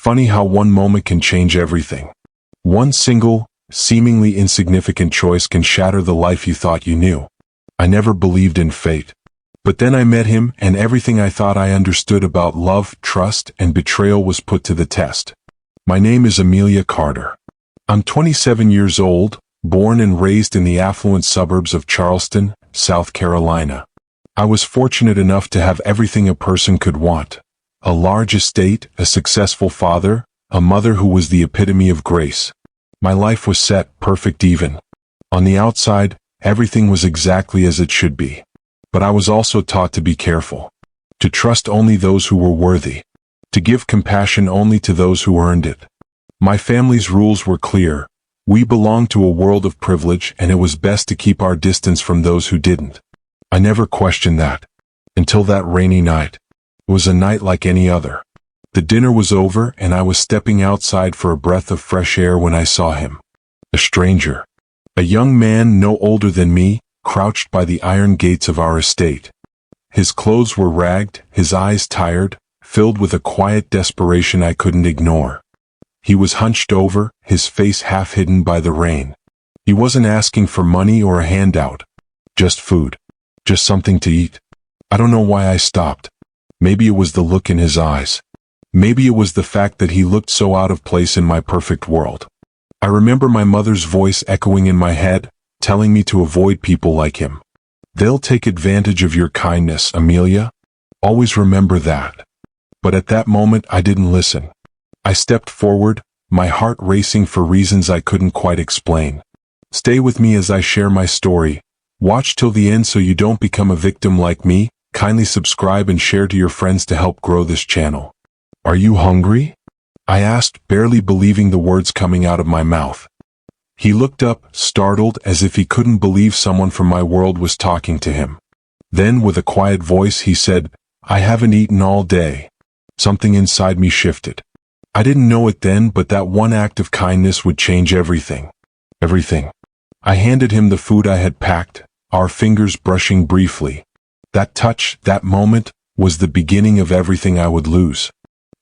funny how one moment can change everything. One single, seemingly insignificant choice can shatter the life you thought you knew. I never believed in fate. But then I met him, and everything I thought I understood about love, trust, and betrayal was put to the test. My name is Amelia Carter. I'm 27 years old, born and raised in the affluent suburbs of Charleston, South Carolina. I was fortunate enough to have everything a person could want. A large estate, a successful father, a mother who was the epitome of grace. My life was set, perfect even. On the outside, everything was exactly as it should be. But I was also taught to be careful. To trust only those who were worthy. To give compassion only to those who earned it. My family's rules were clear. We belonged to a world of privilege, and it was best to keep our distance from those who didn't. I never questioned that. Until that rainy night. It was a night like any other. The dinner was over, and I was stepping outside for a breath of fresh air when I saw him. A stranger. A young man no older than me, crouched by the iron gates of our estate. His clothes were ragged, his eyes tired, filled with a quiet desperation I couldn't ignore. He was hunched over, his face half hidden by the rain. He wasn't asking for money or a handout. Just food. Just something to eat. I don't know why I stopped. Maybe it was the look in his eyes. Maybe it was the fact that he looked so out of place in my perfect world. I remember my mother's voice echoing in my head, telling me to avoid people like him. They'll take advantage of your kindness, Amelia. Always remember that. But at that moment I didn't listen. I stepped forward, my heart racing for reasons I couldn't quite explain. Stay with me as I share my story. Watch till the end so you don't become a victim like me. Kindly subscribe and share to your friends to help grow this channel. Are you hungry? I asked, barely believing the words coming out of my mouth. He looked up, startled, as if he couldn't believe someone from my world was talking to him. Then, with a quiet voice, he said, "I haven't eaten all day." Something inside me shifted. I didn't know it then, but that one act of kindness would change everything. Everything. I handed him the food I had packed, our fingers brushing briefly. That touch, that moment, was the beginning of everything I would lose.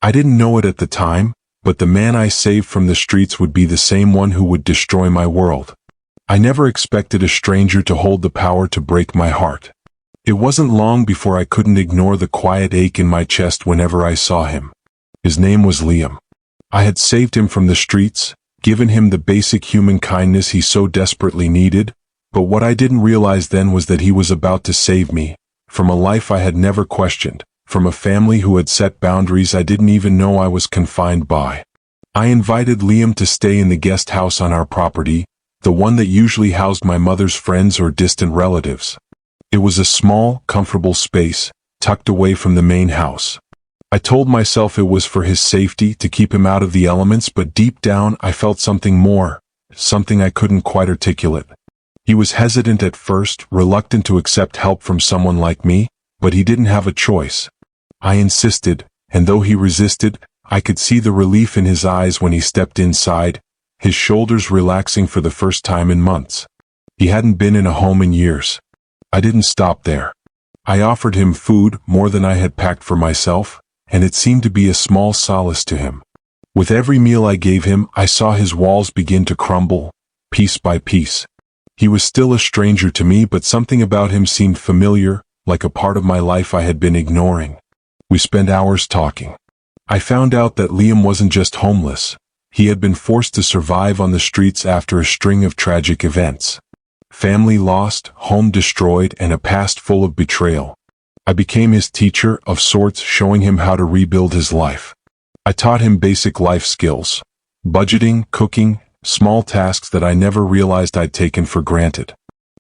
I didn't know it at the time, but the man I saved from the streets would be the same one who would destroy my world. I never expected a stranger to hold the power to break my heart. It wasn't long before I couldn't ignore the quiet ache in my chest whenever I saw him. His name was Liam. I had saved him from the streets, given him the basic human kindness he so desperately needed, but what I didn't realize then was that he was about to save me, from a life I had never questioned, from a family who had set boundaries I didn't even know I was confined by. I invited Liam to stay in the guest house on our property, the one that usually housed my mother's friends or distant relatives. It was a small, comfortable space, tucked away from the main house. I told myself it was for his safety, to keep him out of the elements, but deep down I felt something more, something I couldn't quite articulate. He was hesitant at first, reluctant to accept help from someone like me, but he didn't have a choice. I insisted, and though he resisted, I could see the relief in his eyes when he stepped inside, his shoulders relaxing for the first time in months. He hadn't been in a home in years. I didn't stop there. I offered him food, more than I had packed for myself, and it seemed to be a small solace to him. With every meal I gave him, I saw his walls begin to crumble, piece by piece. He was still a stranger to me, but something about him seemed familiar, like a part of my life I had been ignoring. We spent hours talking. I found out that Liam wasn't just homeless. He had been forced to survive on the streets after a string of tragic events. Family lost, home destroyed, and a past full of betrayal. I became his teacher, of sorts, showing him how to rebuild his life. I taught him basic life skills. Budgeting, cooking, small tasks that I never realized I'd taken for granted.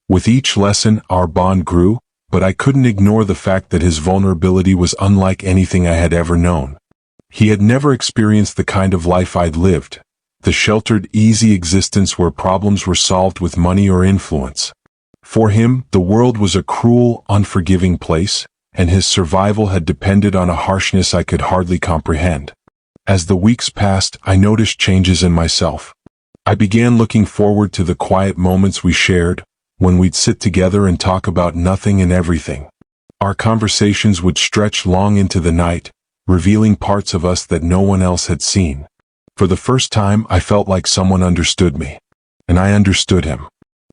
With each lesson, our bond grew, but I couldn't ignore the fact that his vulnerability was unlike anything I had ever known. He had never experienced the kind of life I'd lived, the sheltered, easy existence where problems were solved with money or influence. For him, the world was a cruel, unforgiving place, and his survival had depended on a harshness I could hardly comprehend. As the weeks passed, I noticed changes in myself. I began looking forward to the quiet moments we shared, when we'd sit together and talk about nothing and everything. Our conversations would stretch long into the night, revealing parts of us that no one else had seen. For the first time, I felt like someone understood me. And I understood him.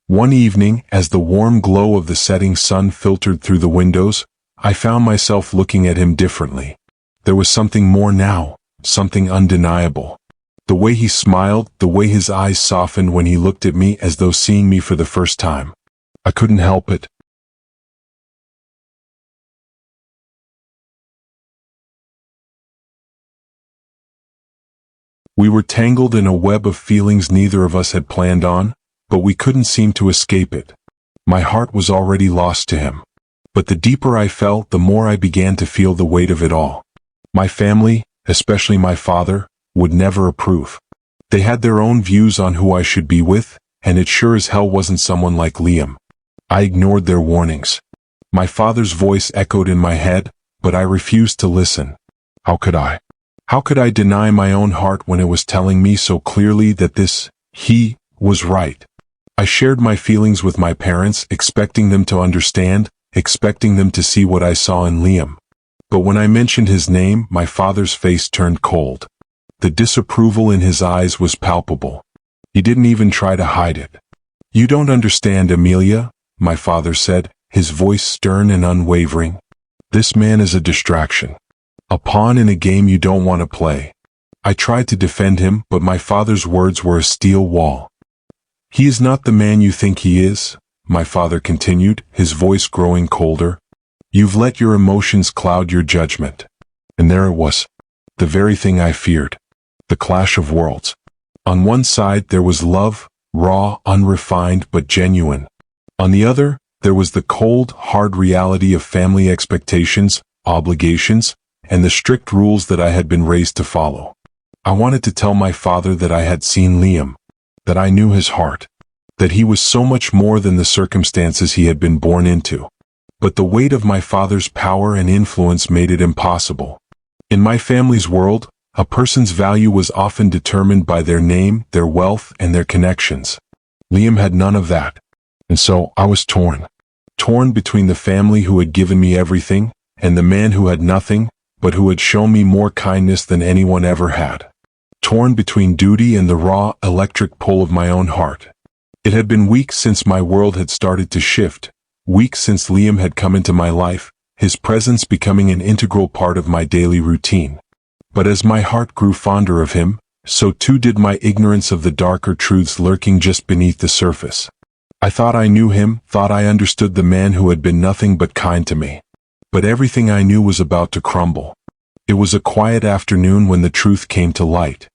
One evening, as the warm glow of the setting sun filtered through the windows, I found myself looking at him differently. There was something more now, something undeniable. The way he smiled, the way his eyes softened when he looked at me as though seeing me for the first time. I couldn't help it. We were tangled in a web of feelings neither of us had planned on, but we couldn't seem to escape it. My heart was already lost to him. But the deeper I fell, the more I began to feel the weight of it all. My family, especially my father, would never approve. They had their own views on who I should be with, and it sure as hell wasn't someone like Liam. I ignored their warnings. My father's voice echoed in my head, but I refused to listen. How could I? How could I deny my own heart when it was telling me so clearly that he was right? I shared my feelings with my parents, expecting them to understand, expecting them to see what I saw in Liam. But when I mentioned his name, my father's face turned cold. The disapproval in his eyes was palpable. He didn't even try to hide it. "You don't understand, Amelia," my father said, his voice stern and unwavering. "This man is a distraction. A pawn in a game you don't want to play." I tried to defend him, but my father's words were a steel wall. "He is not the man you think he is," my father continued, his voice growing colder. "You've let your emotions cloud your judgment." And there it was. The very thing I feared. The clash of worlds. On one side there was love, raw, unrefined, but genuine. On the other, there was the cold, hard reality of family expectations, obligations, and the strict rules that I had been raised to follow. I wanted to tell my father that I had seen Liam, that I knew his heart, that he was so much more than the circumstances he had been born into. But the weight of my father's power and influence made it impossible. In my family's world, a person's value was often determined by their name, their wealth, and their connections. Liam had none of that. And so I was torn. Torn between the family who had given me everything, and the man who had nothing, but who had shown me more kindness than anyone ever had. Torn between duty and the raw, electric pull of my own heart. It had been weeks since my world had started to shift, weeks since Liam had come into my life, his presence becoming an integral part of my daily routine. But as my heart grew fonder of him, so too did my ignorance of the darker truths lurking just beneath the surface. I thought I knew him, thought I understood the man who had been nothing but kind to me. But everything I knew was about to crumble. It was a quiet afternoon when the truth came to light.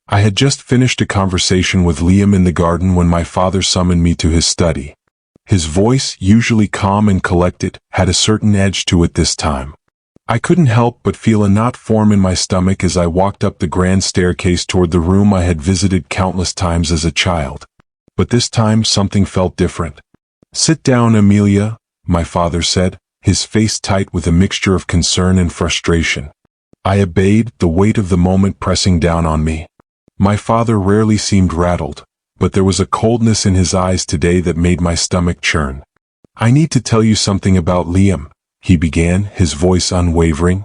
I had just finished a conversation with Liam in the garden when my father summoned me to his study. His voice, usually calm and collected, had a certain edge to it this time. I couldn't help but feel a knot form in my stomach as I walked up the grand staircase toward the room I had visited countless times as a child. But this time something felt different. "Sit down, Amelia," my father said, his face tight with a mixture of concern and frustration. I obeyed, the weight of the moment pressing down on me. My father rarely seemed rattled, but there was a coldness in his eyes today that made my stomach churn. "I need to tell you something about Liam," he began, his voice unwavering.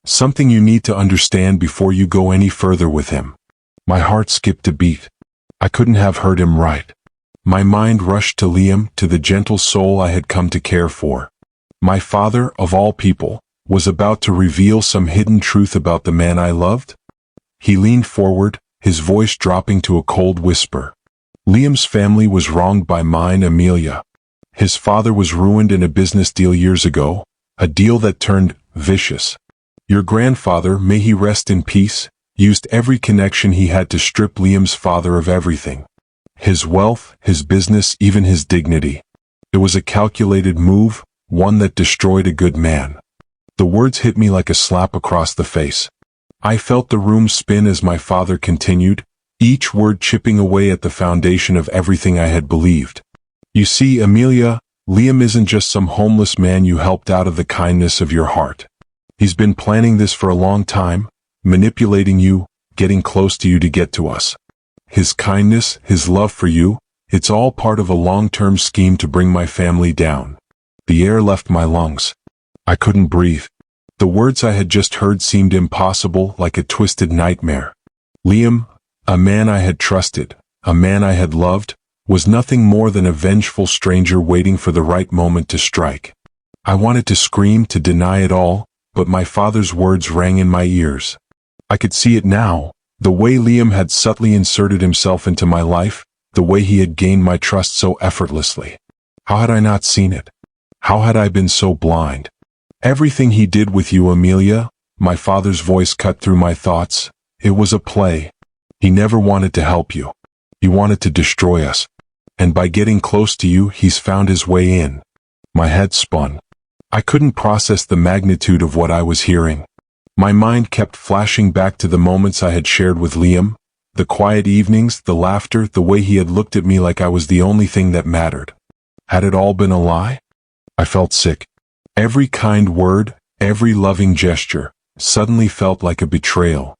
"Something you need to understand before you go any further with him." My heart skipped a beat. I couldn't have heard him right. My mind rushed to Liam, to the gentle soul I had come to care for. My father, of all people, was about to reveal some hidden truth about the man I loved? He leaned forward, his voice dropping to a cold whisper. "Liam's family was wronged by mine, Amelia. His father was ruined in a business deal years ago, a deal that turned vicious. Your grandfather, may he rest in peace, used every connection he had to strip Liam's father of everything. His wealth, his business, even his dignity. It was a calculated move, one that destroyed a good man." The words hit me like a slap across the face. I felt the room spin as my father continued, each word chipping away at the foundation of everything I had believed. "You see, Amelia, Liam isn't just some homeless man you helped out of the kindness of your heart. He's been planning this for a long time, manipulating you, getting close to you to get to us. His kindness, his love for you, it's all part of a long-term scheme to bring my family down." The air left my lungs. I couldn't breathe. The words I had just heard seemed impossible, like a twisted nightmare. Liam, a man I had trusted, a man I had loved, was nothing more than a vengeful stranger waiting for the right moment to strike. I wanted to scream, to deny it all, but my father's words rang in my ears. I could see it now, the way Liam had subtly inserted himself into my life, the way he had gained my trust so effortlessly. How had I not seen it? How had I been so blind? Everything he did with you, Amelia, my father's voice cut through my thoughts. It was a play. He never wanted to help you. He wanted to destroy us. And by getting close to you, he's found his way in. My head spun. I couldn't process the magnitude of what I was hearing. My mind kept flashing back to the moments I had shared with Liam, the quiet evenings, the laughter, the way he had looked at me like I was the only thing that mattered. Had it all been a lie? I felt sick. Every kind word, every loving gesture, suddenly felt like a betrayal.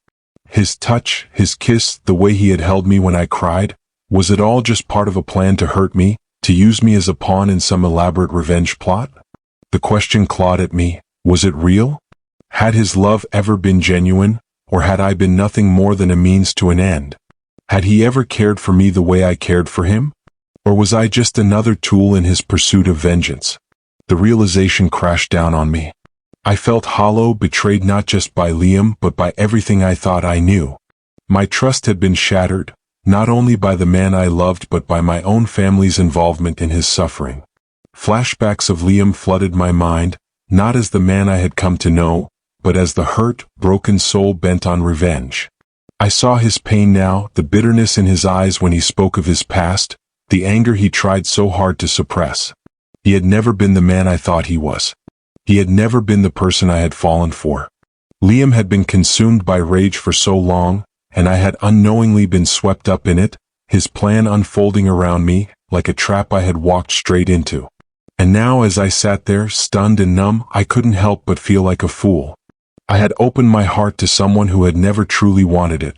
His touch, his kiss, the way he had held me when I cried, was it all just part of a plan to hurt me, to use me as a pawn in some elaborate revenge plot? The question clawed at me, was it real? Had his love ever been genuine, or had I been nothing more than a means to an end? Had he ever cared for me the way I cared for him? Or was I just another tool in his pursuit of vengeance? The realization crashed down on me. I felt hollow, betrayed not just by Liam but by everything I thought I knew. My trust had been shattered, not only by the man I loved but by my own family's involvement in his suffering. Flashbacks of Liam flooded my mind, not as the man I had come to know, but as the hurt, broken soul bent on revenge. I saw his pain now, the bitterness in his eyes when he spoke of his past, the anger he tried so hard to suppress. He had never been the man I thought he was. He had never been the person I had fallen for. Liam had been consumed by rage for so long, and I had unknowingly been swept up in it, his plan unfolding around me, like a trap I had walked straight into. And now as I sat there, stunned and numb, I couldn't help but feel like a fool. I had opened my heart to someone who had never truly wanted it.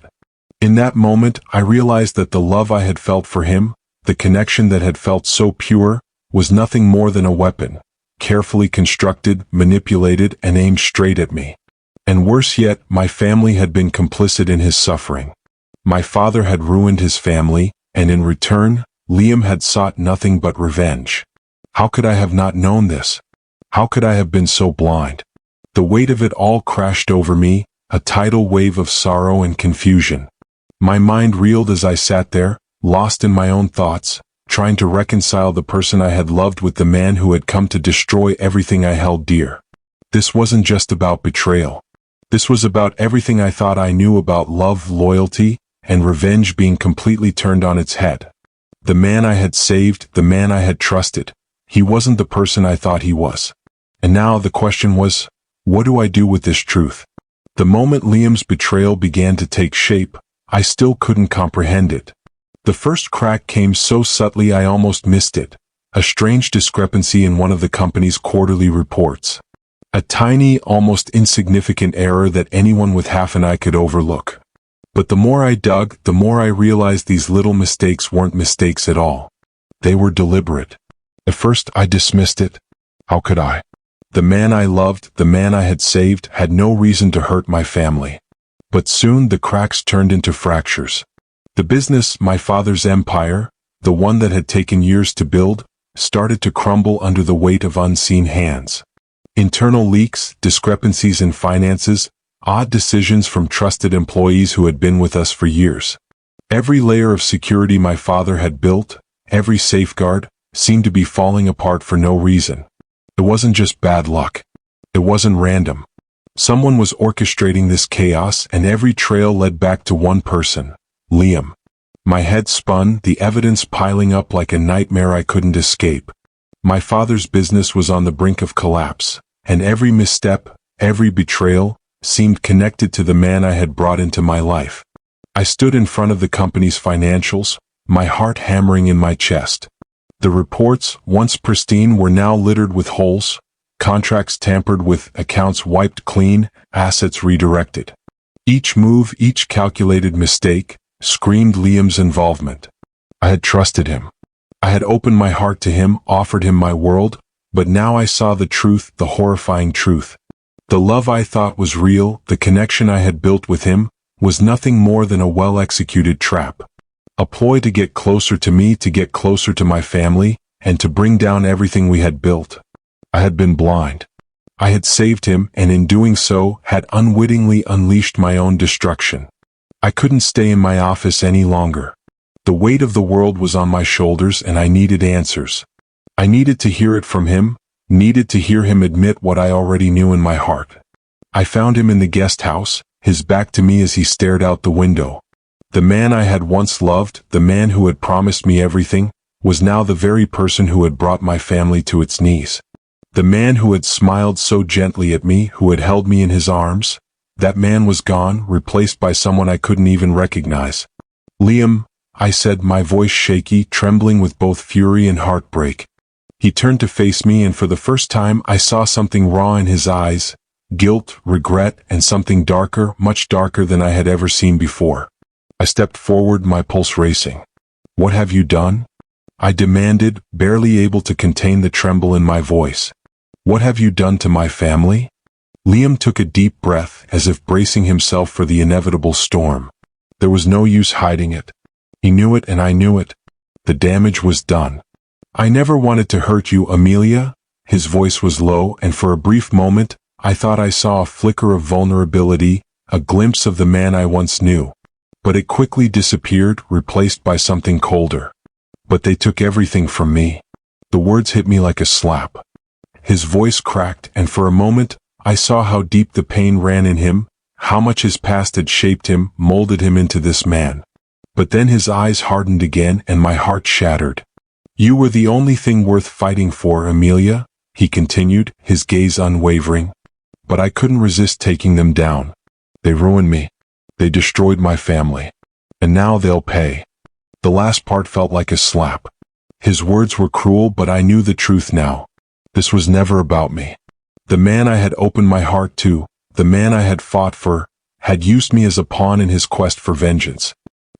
In that moment, I realized that the love I had felt for him, the connection that had felt so pure, was nothing more than a weapon, carefully constructed, manipulated, and aimed straight at me. And worse yet, my family had been complicit in his suffering. My father had ruined his family, and in return, Liam had sought nothing but revenge. How could I have not known this? How could I have been so blind? The weight of it all crashed over me, a tidal wave of sorrow and confusion. My mind reeled as I sat there, lost in my own thoughts, trying to reconcile the person I had loved with the man who had come to destroy everything I held dear. This wasn't just about betrayal. This was about everything I thought I knew about love, loyalty, and revenge being completely turned on its head. The man I had saved, the man I had trusted, he wasn't the person I thought he was. And now the question was, what do I do with this truth? The moment Liam's betrayal began to take shape, I still couldn't comprehend it. The first crack came so subtly I almost missed it, a strange discrepancy in one of the company's quarterly reports. A tiny, almost insignificant error that anyone with half an eye could overlook. But the more I dug, the more I realized these little mistakes weren't mistakes at all. They were deliberate. At first I dismissed it. How could I? The man I loved, the man I had saved, had no reason to hurt my family. But soon the cracks turned into fractures. The business, my father's empire, the one that had taken years to build, started to crumble under the weight of unseen hands. Internal leaks, discrepancies in finances, odd decisions from trusted employees who had been with us for years. Every layer of security my father had built, every safeguard, seemed to be falling apart for no reason. It wasn't just bad luck. It wasn't random. Someone was orchestrating this chaos, and every trail led back to one person. Liam. My head spun, the evidence piling up like a nightmare I couldn't escape. My father's business was on the brink of collapse, and every misstep, every betrayal, seemed connected to the man I had brought into my life. I stood in front of the company's financials, my heart hammering in my chest. The reports, once pristine, were now littered with holes, contracts tampered with, accounts wiped clean, assets redirected. Each move, each calculated mistake, screamed Liam's involvement. I had trusted him. I had opened my heart to him, offered him my world, but now I saw the truth, the horrifying truth. The love I thought was real, the connection I had built with him, was nothing more than a well-executed trap. A ploy to get closer to me, to get closer to my family, and to bring down everything we had built. I had been blind. I had saved him, and in doing so, had unwittingly unleashed my own destruction. I couldn't stay in my office any longer. The weight of the world was on my shoulders, and I needed answers. I needed to hear it from him, needed to hear him admit what I already knew in my heart. I found him in the guest house, his back to me as he stared out the window. The man I had once loved, the man who had promised me everything, was now the very person who had brought my family to its knees. The man who had smiled so gently at me, who had held me in his arms, that man was gone, replaced by someone I couldn't even recognize. "Liam," I said, my voice shaky, trembling with both fury and heartbreak. He turned to face me, and for the first time I saw something raw in his eyes, guilt, regret, and something darker, much darker than I had ever seen before. I stepped forward, my pulse racing. "What have you done?" I demanded, barely able to contain the tremble in my voice. "What have you done to my family?" Liam took a deep breath, as if bracing himself for the inevitable storm. There was no use hiding it. He knew it and I knew it. The damage was done. "I never wanted to hurt you, Amelia." His voice was low, and for a brief moment, I thought I saw a flicker of vulnerability, a glimpse of the man I once knew. But it quickly disappeared, replaced by something colder. "But they took everything from me." The words hit me like a slap. His voice cracked, and for a moment, I saw how deep the pain ran in him, how much his past had shaped him, molded him into this man. But then his eyes hardened again, and my heart shattered. "You were the only thing worth fighting for, Amelia," he continued, his gaze unwavering. "But I couldn't resist taking them down. They ruined me. They destroyed my family. And now they'll pay." The last part felt like a slap. His words were cruel, but I knew the truth now. This was never about me. The man I had opened my heart to, the man I had fought for, had used me as a pawn in his quest for vengeance.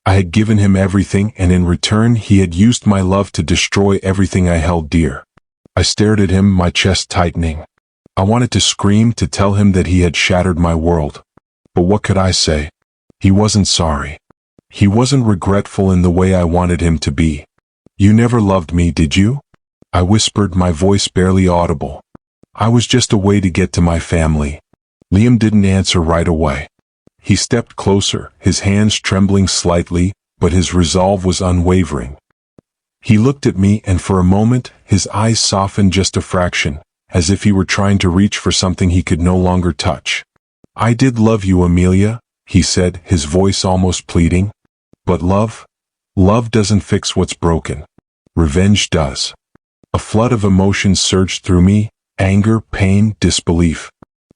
I had given him everything, and in return he had used my love to destroy everything I held dear. I stared at him, my chest tightening. I wanted to scream, to tell him that he had shattered my world. But what could I say? He wasn't sorry. He wasn't regretful in the way I wanted him to be. "You never loved me, did you?" I whispered, my voice barely audible. "I was just a way to get to my family." Liam didn't answer right away. He stepped closer, his hands trembling slightly, but his resolve was unwavering. He looked at me, and for a moment, his eyes softened just a fraction, as if he were trying to reach for something he could no longer touch. "I did love you, Amelia," he said, his voice almost pleading. "But love doesn't fix what's broken. Revenge does." A flood of emotions surged through me, anger, pain, disbelief.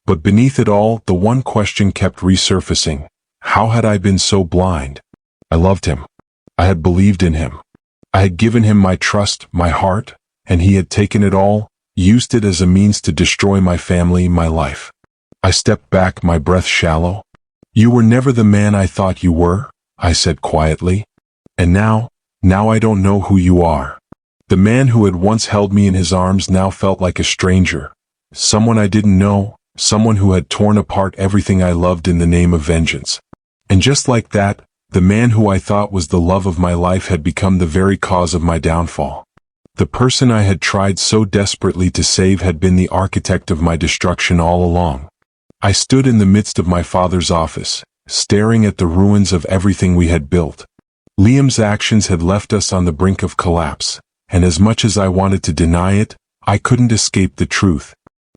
But beneath it all, the one question kept resurfacing. How had I been so blind? I loved him. I had believed in him. I had given him my trust, my heart, and he had taken it all, used it as a means to destroy my family, my life. I stepped back, my breath shallow. "You were never the man I thought you were," I said quietly. "And now I don't know who you are." The man who had once held me in his arms now felt like a stranger. Someone I didn't know, someone who had torn apart everything I loved in the name of vengeance. And just like that, the man who I thought was the love of my life had become the very cause of my downfall. The person I had tried so desperately to save had been the architect of my destruction all along. I stood in the midst of my father's office, staring at the ruins of everything we had built. Liam's actions had left us on the brink of collapse, and as much as I wanted to deny it, I couldn't escape the truth.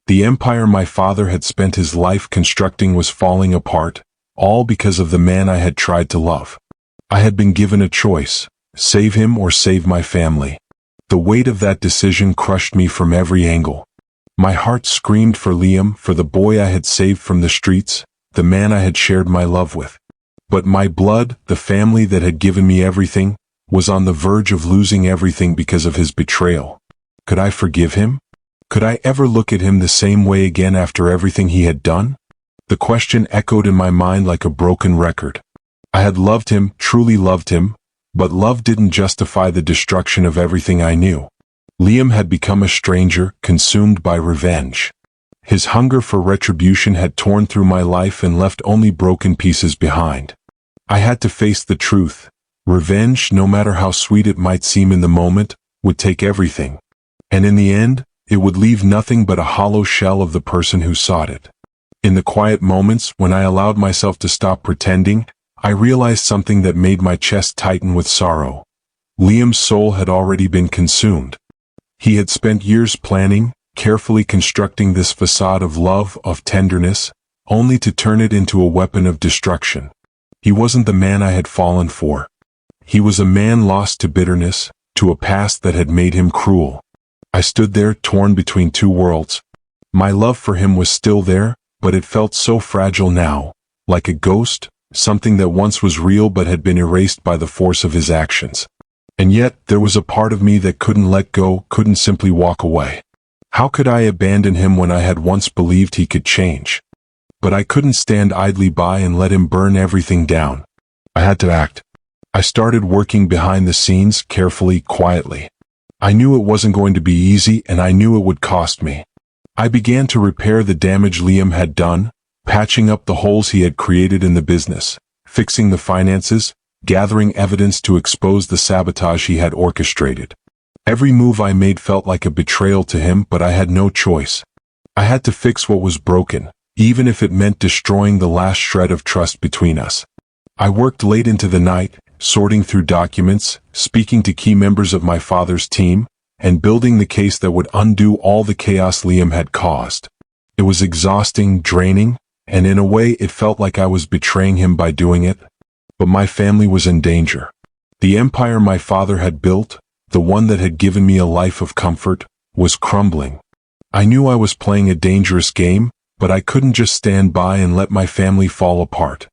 The empire my father had spent his life constructing was falling apart, all because of the man I had tried to love. I had been given a choice: save him or save my family. The weight of that decision crushed me from every angle. My heart screamed for Liam, for the boy I had saved from the streets, the man I had shared my love with. But my blood, the family that had given me everything, was on the verge of losing everything because of his betrayal. Could I forgive him? Could I ever look at him the same way again after everything he had done? The question echoed in my mind like a broken record. I had loved him, truly loved him, but love didn't justify the destruction of everything I knew. Liam had become a stranger, consumed by revenge. His hunger for retribution had torn through my life and left only broken pieces behind. I had to face the truth. Revenge, no matter how sweet it might seem in the moment, would take everything. And in the end, it would leave nothing but a hollow shell of the person who sought it. In the quiet moments, when I allowed myself to stop pretending, I realized something that made my chest tighten with sorrow. Liam's soul had already been consumed. He had spent years planning, carefully constructing this facade of love, of tenderness, only to turn it into a weapon of destruction. He wasn't the man I had fallen for. He was a man lost to bitterness, to a past that had made him cruel. I stood there, torn between two worlds. My love for him was still there, but it felt so fragile now, like a ghost, something that once was real but had been erased by the force of his actions. And yet, there was a part of me that couldn't let go, couldn't simply walk away. How could I abandon him when I had once believed he could change? But I couldn't stand idly by and let him burn everything down. I had to act. I started working behind the scenes, carefully, quietly. I knew it wasn't going to be easy, and I knew it would cost me. I began to repair the damage Liam had done, patching up the holes he had created in the business, fixing the finances, gathering evidence to expose the sabotage he had orchestrated. Every move I made felt like a betrayal to him, but I had no choice. I had to fix what was broken, even if it meant destroying the last shred of trust between us. I worked late into the night, sorting through documents, speaking to key members of my father's team, and building the case that would undo all the chaos Liam had caused. It was exhausting, draining, and in a way it felt like I was betraying him by doing it. But my family was in danger. The empire my father had built, the one that had given me a life of comfort, was crumbling. I knew I was playing a dangerous game, but I couldn't just stand by and let my family fall apart.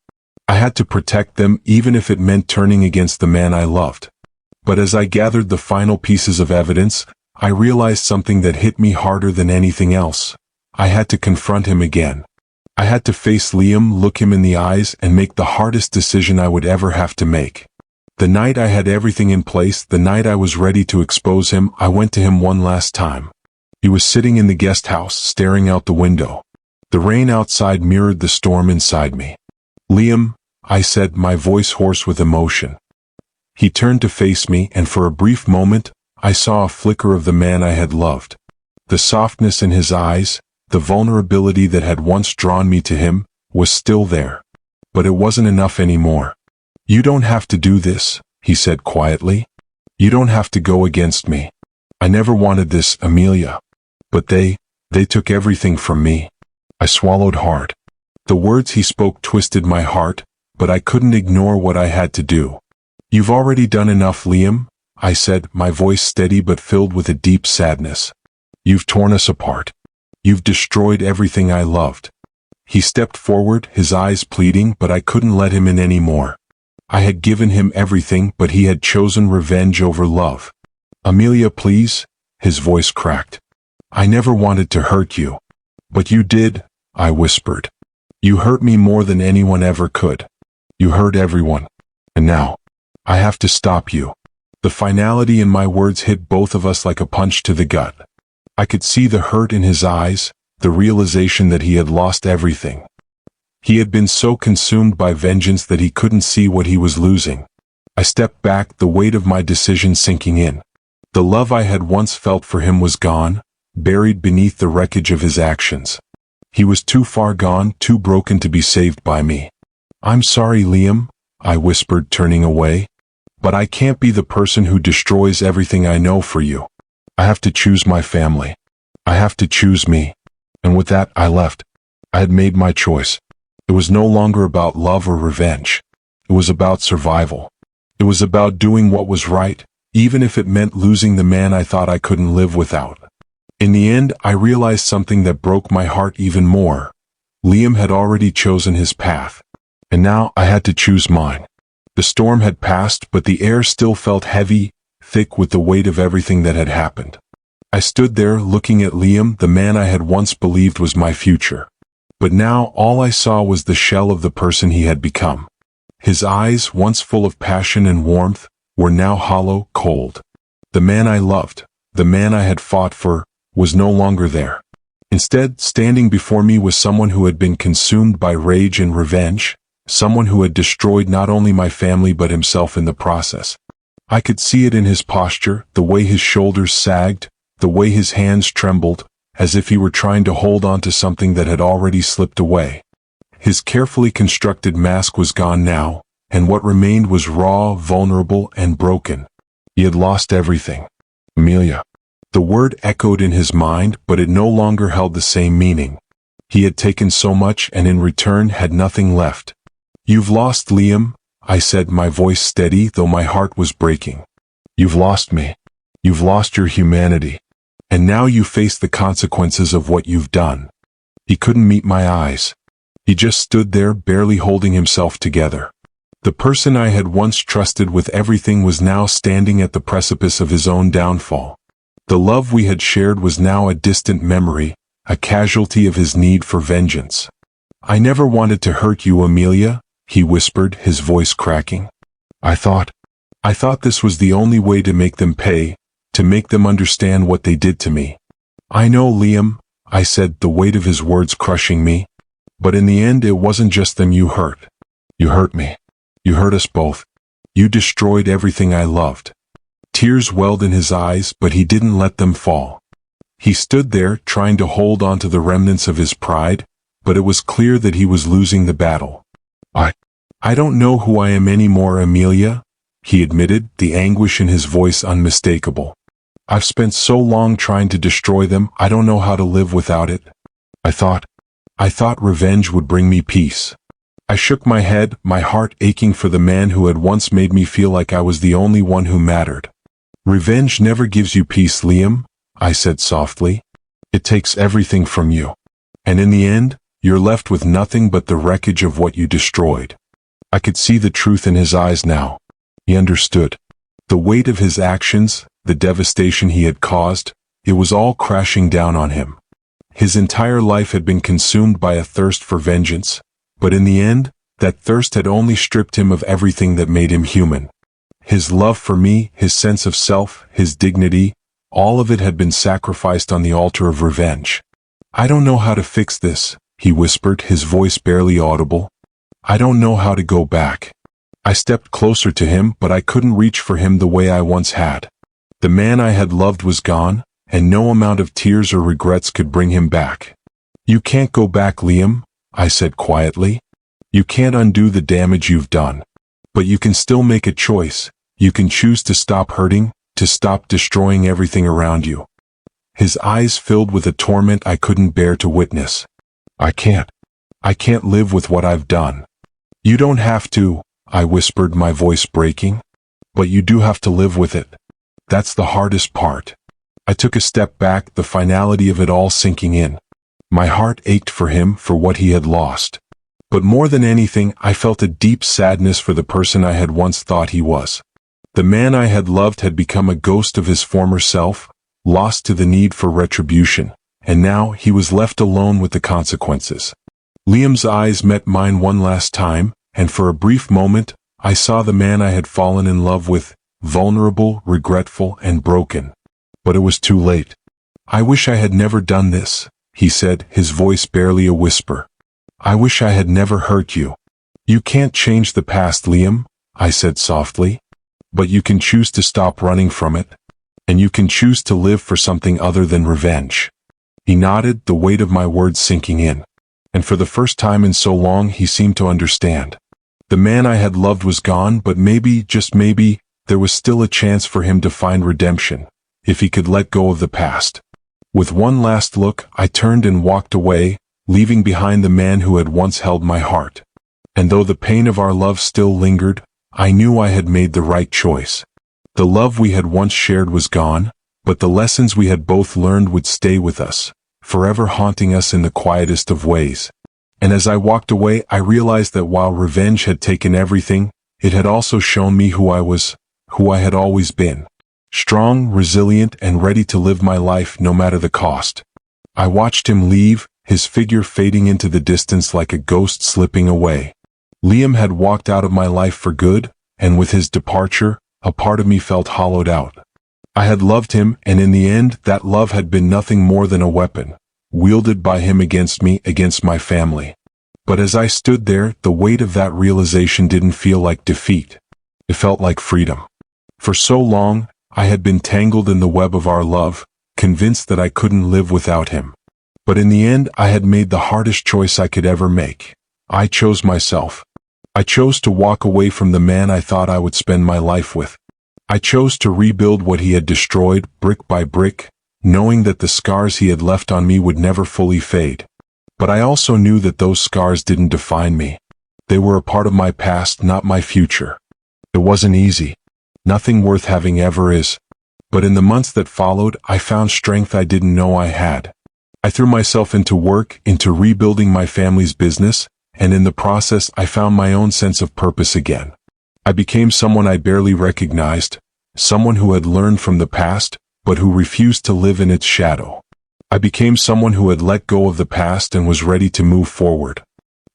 I had to protect them, even if it meant turning against the man I loved. But as I gathered the final pieces of evidence, I realized something that hit me harder than anything else. I had to confront him again. I had to face Liam, look him in the eyes, and make the hardest decision I would ever have to make. The night I had everything in place, the night I was ready to expose him, I went to him one last time. He was sitting in the guest house, staring out the window. The rain outside mirrored the storm inside me. "Liam," I said, my voice hoarse with emotion. He turned to face me, and for a brief moment, I saw a flicker of the man I had loved. The softness in his eyes, the vulnerability that had once drawn me to him, was still there. But it wasn't enough anymore. "You don't have to do this," he said quietly. "You don't have to go against me. I never wanted this, Amelia. But they took everything from me." I swallowed hard. The words he spoke twisted my heart, but I couldn't ignore what I had to do. "You've already done enough, Liam," I said, my voice steady but filled with a deep sadness. "You've torn us apart. You've destroyed everything I loved." He stepped forward, his eyes pleading, but I couldn't let him in anymore. I had given him everything, but he had chosen revenge over love. "Amelia, please," his voice cracked. "I never wanted to hurt you." "But you did," I whispered. "You hurt me more than anyone ever could. You hurt everyone. And now, I have to stop you." The finality in my words hit both of us like a punch to the gut. I could see the hurt in his eyes, the realization that he had lost everything. He had been so consumed by vengeance that he couldn't see what he was losing. I stepped back, the weight of my decision sinking in. The love I had once felt for him was gone, buried beneath the wreckage of his actions. He was too far gone, too broken to be saved by me. "I'm sorry, Liam," I whispered, turning away. "But I can't be the person who destroys everything I know for you. I have to choose my family. I have to choose me." And with that, I left. I had made my choice. It was no longer about love or revenge. It was about survival. It was about doing what was right, even if it meant losing the man I thought I couldn't live without. In the end, I realized something that broke my heart even more. Liam had already chosen his path. And now I had to choose mine. The storm had passed, but the air still felt heavy, thick with the weight of everything that had happened. I stood there looking at Liam, the man I had once believed was my future. But now all I saw was the shell of the person he had become. His eyes, once full of passion and warmth, were now hollow, cold. The man I loved, the man I had fought for, was no longer there. Instead, standing before me was someone who had been consumed by rage and revenge, someone who had destroyed not only my family but himself in the process. I could see it in his posture, the way his shoulders sagged, the way his hands trembled, as if he were trying to hold on to something that had already slipped away. His carefully constructed mask was gone now, and what remained was raw, vulnerable, and broken. He had lost everything. Amelia. The word echoed in his mind, but it no longer held the same meaning. He had taken so much and in return had nothing left. "You've lost Liam," I said, my voice steady, though my heart was breaking. "You've lost me. You've lost your humanity. And now you face the consequences of what you've done." He couldn't meet my eyes. He just stood there, barely holding himself together. The person I had once trusted with everything was now standing at the precipice of his own downfall. The love we had shared was now a distant memory, a casualty of his need for vengeance. "I never wanted to hurt you, Amelia," he whispered, his voice cracking. I thought this was the only way to make them pay, to make them understand what they did to me." "I know, Liam," I said, the weight of his words crushing me. "But in the end it wasn't just them you hurt. You hurt me. You hurt us both. You destroyed everything I loved." Tears welled in his eyes, but he didn't let them fall. He stood there, trying to hold on to the remnants of his pride, but it was clear that he was losing the battle. I don't know who I am anymore, Amelia," he admitted, the anguish in his voice unmistakable. "I've spent so long trying to destroy them, I don't know how to live without it. I thought revenge would bring me peace." I shook my head, my heart aching for the man who had once made me feel like I was the only one who mattered. "Revenge never gives you peace, Liam," I said softly. "It takes everything from you. And in the end, you're left with nothing but the wreckage of what you destroyed." I could see the truth in his eyes now. He understood. The weight of his actions, the devastation he had caused, it was all crashing down on him. His entire life had been consumed by a thirst for vengeance, but in the end, that thirst had only stripped him of everything that made him human. His love for me, his sense of self, his dignity, all of it had been sacrificed on the altar of revenge. "I don't know how to fix this," he whispered, his voice barely audible. "I don't know how to go back." I stepped closer to him, but I couldn't reach for him the way I once had. The man I had loved was gone, and no amount of tears or regrets could bring him back. "You can't go back, Liam," I said quietly. "You can't undo the damage you've done. But you can still make a choice. You can choose to stop hurting, to stop destroying everything around you." His eyes filled with a torment I couldn't bear to witness. I can't live with what I've done." "You don't have to," I whispered, my voice breaking. "But you do have to live with it. That's the hardest part." I took a step back, the finality of it all sinking in. My heart ached for him, for what he had lost. But more than anything, I felt a deep sadness for the person I had once thought he was. The man I had loved had become a ghost of his former self, lost to the need for retribution, and now he was left alone with the consequences. Liam's eyes met mine one last time, and for a brief moment, I saw the man I had fallen in love with, vulnerable, regretful, and broken. But it was too late. "I wish I had never done this," he said, his voice barely a whisper. "I wish I had never hurt you." "You can't change the past, Liam," I said softly. "But you can choose to stop running from it. And you can choose to live for something other than revenge." He nodded, the weight of my words sinking in. And for the first time in so long, he seemed to understand. The man I had loved was gone, but maybe, just maybe, there was still a chance for him to find redemption, if he could let go of the past. With one last look, I turned and walked away, leaving behind the man who had once held my heart. And though the pain of our love still lingered, I knew I had made the right choice. The love we had once shared was gone, but the lessons we had both learned would stay with us, forever haunting us in the quietest of ways. And as I walked away, I realized that while revenge had taken everything, it had also shown me who I was, who I had always been. Strong, resilient, and ready to live my life no matter the cost. I watched him leave, his figure fading into the distance like a ghost slipping away. Liam had walked out of my life for good, and with his departure, a part of me felt hollowed out. I had loved him, and in the end, that love had been nothing more than a weapon, wielded by him against me, against my family. But as I stood there, the weight of that realization didn't feel like defeat. It felt like freedom. For so long, I had been tangled in the web of our love, convinced that I couldn't live without him. But in the end, I had made the hardest choice I could ever make. I chose myself. I chose to walk away from the man I thought I would spend my life with. I chose to rebuild what he had destroyed, brick by brick, knowing that the scars he had left on me would never fully fade. But I also knew that those scars didn't define me. They were a part of my past, not my future. It wasn't easy. Nothing worth having ever is. But in the months that followed, I found strength I didn't know I had. I threw myself into work, into rebuilding my family's business, and in the process I found my own sense of purpose again. I became someone I barely recognized, someone who had learned from the past, but who refused to live in its shadow. I became someone who had let go of the past and was ready to move forward.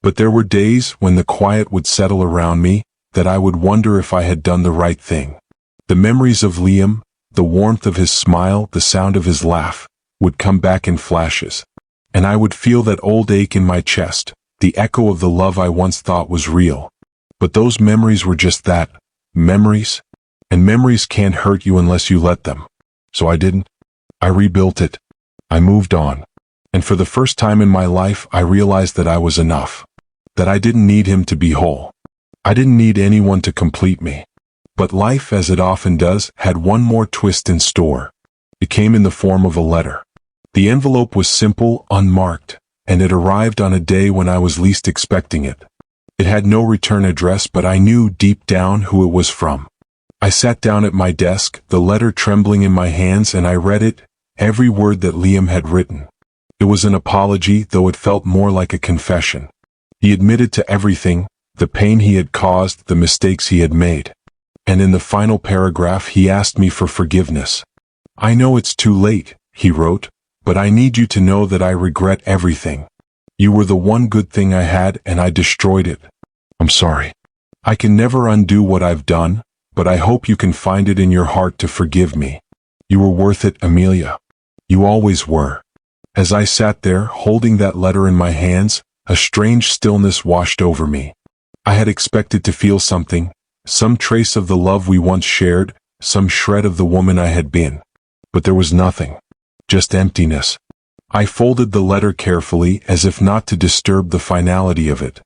But there were days when the quiet would settle around me, that I would wonder if I had done the right thing. The memories of Liam, the warmth of his smile, the sound of his laugh, would come back in flashes. And I would feel that old ache in my chest, the echo of the love I once thought was real. But those memories were just that, memories. And memories can't hurt you unless you let them. So I didn't. I rebuilt it. I moved on. And for the first time in my life, I realized that I was enough. That I didn't need him to be whole. I didn't need anyone to complete me. But life, as it often does, had one more twist in store. It came in the form of a letter. The envelope was simple, unmarked, and it arrived on a day when I was least expecting it. It had no return address, but I knew deep down who it was from. I sat down at my desk, the letter trembling in my hands, and I read it, every word that Liam had written. It was an apology, though it felt more like a confession. He admitted to everything, the pain he had caused, the mistakes he had made. And in the final paragraph he asked me for forgiveness. "I know it's too late," he wrote, "but I need you to know that I regret everything. You were the one good thing I had and I destroyed it. I'm sorry. I can never undo what I've done, but I hope you can find it in your heart to forgive me. You were worth it, Amelia. You always were." As I sat there, holding that letter in my hands, a strange stillness washed over me. I had expected to feel something, some trace of the love we once shared, some shred of the woman I had been. But there was nothing. Just emptiness. I folded the letter carefully, as if not to disturb the finality of it.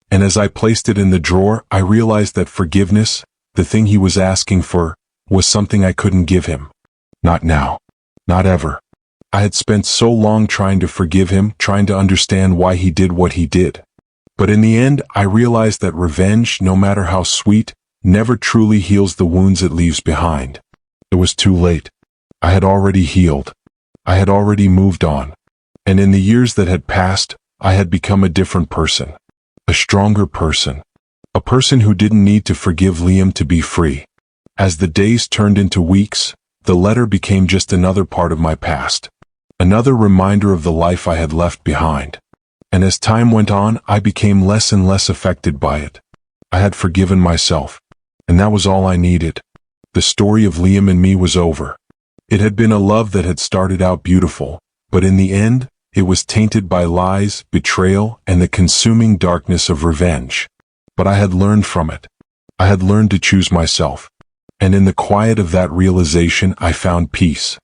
And as I placed it in the drawer, I realized that forgiveness, the thing he was asking for, was something I couldn't give him. Not now. Not ever. I had spent so long trying to forgive him, trying to understand why he did what he did. But in the end, I realized that revenge, no matter how sweet, never truly heals the wounds it leaves behind. It was too late. I had already healed. I had already moved on. And in the years that had passed, I had become a different person. A stronger person. A person who didn't need to forgive Liam to be free. As the days turned into weeks, the letter became just another part of my past. Another reminder of the life I had left behind. And as time went on, I became less and less affected by it. I had forgiven myself. And that was all I needed. The story of Liam and me was over. It had been a love that had started out beautiful, but in the end, it was tainted by lies, betrayal, and the consuming darkness of revenge. But I had learned from it. I had learned to choose myself. And in the quiet of that realization, I found peace.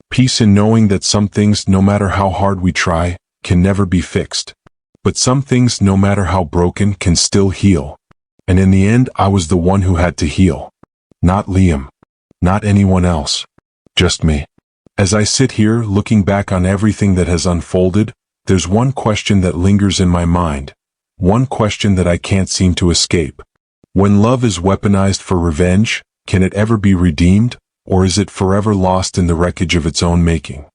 Peace in knowing that some things, no matter how hard we try, can never be fixed. But some things, no matter how broken, can still heal. And in the end, I was the one who had to heal. Not Liam. Not anyone else. Just me. As I sit here, looking back on everything that has unfolded, there's one question that lingers in my mind. One question that I can't seem to escape. When love is weaponized for revenge, can it ever be redeemed, or is it forever lost in the wreckage of its own making?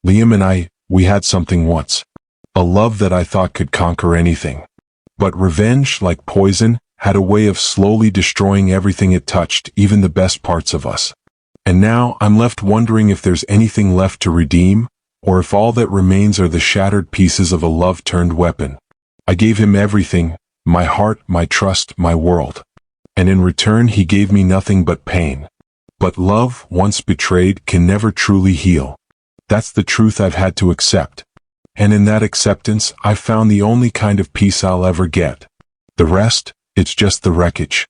Liam and we had something once. A love that I thought could conquer anything. But revenge, like poison, had a way of slowly destroying everything it touched, even the best parts of us. And now I'm left wondering if there's anything left to redeem, or if all that remains are the shattered pieces of a love-turned weapon. I gave him everything, my heart, my trust, my world. And in return he gave me nothing but pain. But love, once betrayed, can never truly heal. That's the truth I've had to accept. And in that acceptance, I found the only kind of peace I'll ever get. The rest, it's just the wreckage.